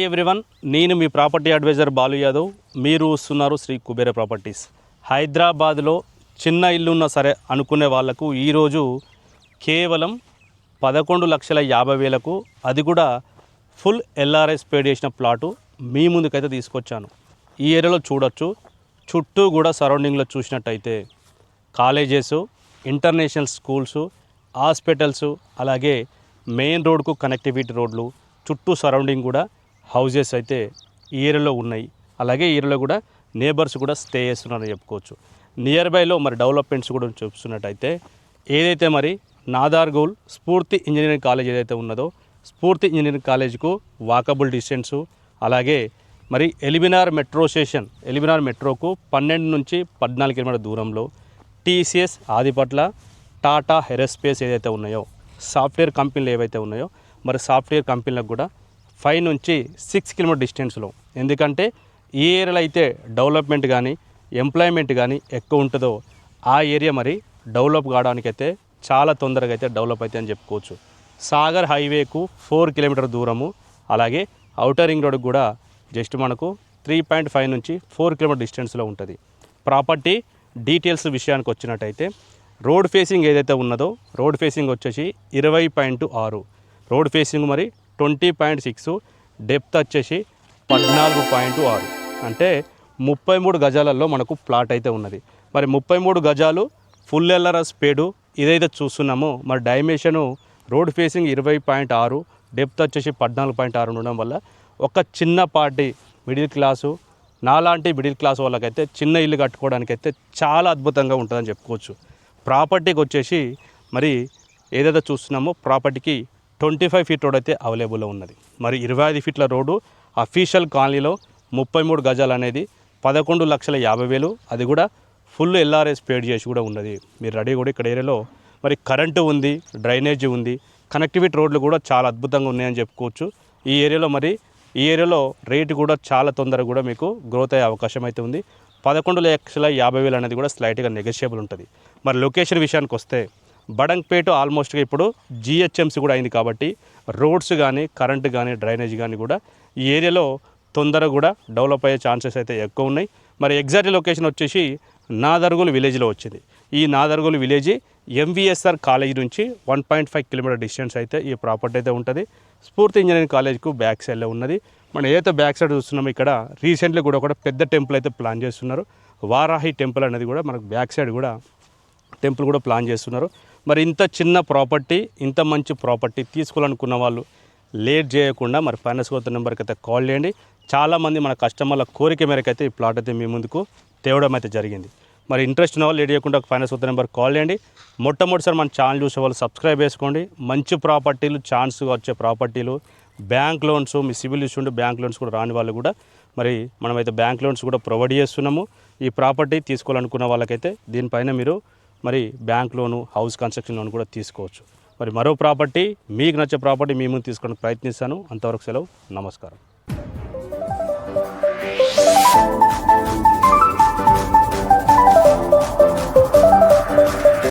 Hi everyone, నేను మీ property advisor Balu Yadav. మీరు వస్తున్నారు శ్రీ కుబేర ప్రాపర్టీస్. హైదరాబాద్లో చిన్న ఇల్లు ఉన్నా సరే అనుకునే వాళ్లకు ఈరోజు కేవలం 11,50,000కు, అది కూడా ఫుల్ ఎల్ఆర్ఎస్ పేడ్ చేసిన ప్లాటు మీ ముందుకైతే తీసుకొచ్చాను. ఈ ఏరియాలో చూడొచ్చు, చుట్టూ కూడా సరౌండింగ్లో చూసినట్టయితే కాలేజెస్, ఇంటర్నేషనల్ స్కూల్స్, హాస్పిటల్స్, అలాగే మెయిన్ రోడ్కు కనెక్టివిటీ రోడ్లు, చుట్టూ సరౌండింగ్ కూడా హౌజెస్ అయితే ఈ ఏరియాలో ఉన్నాయి. అలాగే ఈ ఏరియాలో కూడా నేబర్స్ కూడా స్టే చేస్తున్నారని చెప్పుకోవచ్చు. నియర్ బైలో మరి డెవలప్మెంట్స్ కూడా చూస్తున్నట్టయితే ఏదైతే మరి నాదార్గూల్ స్ఫూర్తి ఇంజనీరింగ్ కాలేజ్ ఏదైతే ఉన్నదో, స్ఫూర్తి ఇంజనీరింగ్ కాలేజ్కు వాకబుల్ డిస్టెన్సు, అలాగే మరి ఎలిమినార్ మెట్రో స్టేషన్, ఎలిమినార్ మెట్రోకు 12 నుంచి 14 కిలోమీటర్ల దూరంలో టీసీఎస్, ఆదిపట్ల, టాటా ఏరోస్పేస్ ఏదైతే ఉన్నాయో, సాఫ్ట్వేర్ కంపెనీలు ఏవైతే ఉన్నాయో, మరి సాఫ్ట్వేర్ కంపెనీలకు కూడా 5 నుంచి 6 కిలోమీటర్ డిస్టెన్స్లో. ఎందుకంటే ఏ ఏరియాలో అయితే డెవలప్మెంట్ కానీ ఎంప్లాయ్మెంట్ కానీ ఎక్కువ ఉంటుందో ఆ ఏరియా మరి డెవలప్ కావడానికైతే చాలా తొందరగా అయితే డెవలప్ అవుతాయి అని చెప్పుకోవచ్చు. సాగర్ హైవేకు 4 కిలోమీటర్ దూరము, అలాగే ఔటర్ రింగ్ రోడ్కి కూడా జస్ట్ మనకు 3.5 నుంచి 4 కిలోమీటర్ డిస్టెన్స్లో ఉంటుంది. ప్రాపర్టీ డీటెయిల్స్ విషయానికి వచ్చినట్టయితే రోడ్ ఫేసింగ్ ఏదైతే ఉన్నదో, రోడ్ ఫేసింగ్ వచ్చేసి 20.6, రోడ్ ఫేసింగ్ మరి 20.6, డెప్త్ వచ్చేసి 14.6, అంటే 33 గజాలలో మనకు ప్లాట్ అయితే ఉన్నది. మరి 33 గజాలు ఫుల్ ఎల్ఆర్ఎస్ పేడు ఇదైతే చూస్తున్నామో, మరి డైమెన్షను రోడ్ ఫేసింగ్ 20.6, డెప్త్ వచ్చేసి 14.6 ఉండడం వల్ల ఒక చిన్నపాటి మిడిల్ క్లాసు, నాలాంటి మిడిల్ క్లాస్ వాళ్ళకైతే చిన్న ఇల్లు కట్టుకోవడానికైతే చాలా అద్భుతంగా ఉంటుందని చెప్పుకోవచ్చు. ప్రాపర్టీకి వచ్చేసి మరి ఏదైతే చూస్తున్నామో ప్రాపర్టీకి 25 ఫీట్ రోడ్ అయితే అవైలబుల్లో ఉన్నది. మరి 25 ఫీట్ల రోడ్డు అఫీషియల్ కాలనీలో 33 గజాలు అనేది 11,50,000, అది కూడా ఫుల్ ఎల్ఆర్ఎస్ పేడ్ చేసి కూడా ఉన్నది. మీరు రెడీ కూడా ఇక్కడ ఏరియాలో మరి కరెంటు ఉంది, డ్రైనేజీ ఉంది, కనెక్టివిటీ రోడ్లు కూడా చాలా అద్భుతంగా ఉన్నాయని చెప్పుకోవచ్చు. ఈ ఏరియాలో రేటు కూడా చాలా తొందరగా కూడా మీకు గ్రోత్ అయ్యే అవకాశం అయితే ఉంది. 11,50,000 అనేది కూడా స్లైట్గా నెగోషియబుల్ ఉంటుంది. మరి లొకేషన్ విషయానికి వస్తే బడంగ్పేట ఆల్మోస్ట్గా ఇప్పుడు జిహెచ్ఎంసీ కూడా అయింది కాబట్టి రోడ్స్ కానీ కరెంటు కానీ డ్రైనేజ్ కానీ కూడా ఈ ఏరియాలో తొందరగా కూడా డెవలప్ అయ్యే ఛాన్సెస్ అయితే ఎక్కువ ఉన్నాయి. మరి ఎగ్జాక్ట్ లొకేషన్ వచ్చేసి నాదర్గూల్ విలేజ్లో వచ్చింది. ఈ నాదర్గూల్ విలేజ్ ఎంవిఎస్ఆర్ కాలేజ్ నుంచి 1.5 కిలోమీటర్ డిస్టెన్స్ అయితే ఈ ప్రాపర్టీ అయితే ఉంటుంది. స్ఫూర్తి ఇంజనీరింగ్ కాలేజ్కు బ్యాక్ సైడ్లో ఉన్నది. మనం ఏదైతే బ్యాక్ సైడ్ చూస్తున్నామో ఇక్కడ రీసెంట్లీ కూడా ఒక పెద్ద టెంపుల్ అయితే ప్లాన్ చేస్తున్నారు. వారాహి టెంపుల్ అనేది కూడా మనకు బ్యాక్ సైడ్ కూడా టెంపుల్ కూడా ప్లాన్ చేస్తున్నారు. మరి ఇంత చిన్న ప్రాపర్టీ, ఇంత మంచి ప్రాపర్టీ తీసుకోవాలనుకున్న వాళ్ళు లేట్ చేయకుండా మరి ఫైనాన్స్ కోత నెంబర్కి అయితే కాల్ చేయండి. చాలామంది మన కస్టమర్ల కోరిక మేరకు అయితే ఈ ప్లాట్ అయితే మీ ముందుకు తేవడం అయితే జరిగింది. మరి ఇంట్రెస్ట్ ఉన్న వాళ్ళు లేట్ చేయకుండా ఫైనాన్స్ కోత నెంబర్కి కాల్ చేయండి. మొట్టమొదటిసారి మన ఛానల్ చూసే వాళ్ళు సబ్స్క్రైబ్ చేసుకోండి. మంచి ప్రాపర్టీలు, ఛాన్స్ వచ్చే ప్రాపర్టీలు, బ్యాంక్ లోన్స్, మీ సివిల్ ఇష్యూ ఉంటే బ్యాంక్ లోన్స్ కూడా రాని వాళ్ళు కూడా మరి మనమైతే బ్యాంక్ లోన్స్ కూడా ప్రొవైడ్ చేస్తున్నాము. ఈ ప్రాపర్టీ తీసుకోవాలనుకున్న వాళ్ళకైతే దీనిపైన మీరు మరి bank loan, house construction loan కూడా తీసుకోవచ్చు. మరి మరో ప్రాపర్టీ, మీకు నచ్చే ప్రాపర్టీ మీ ముందు తీసుకోవడానికి ప్రయత్నిస్తాను. అంతవరకు సెలవు, నమస్కారం.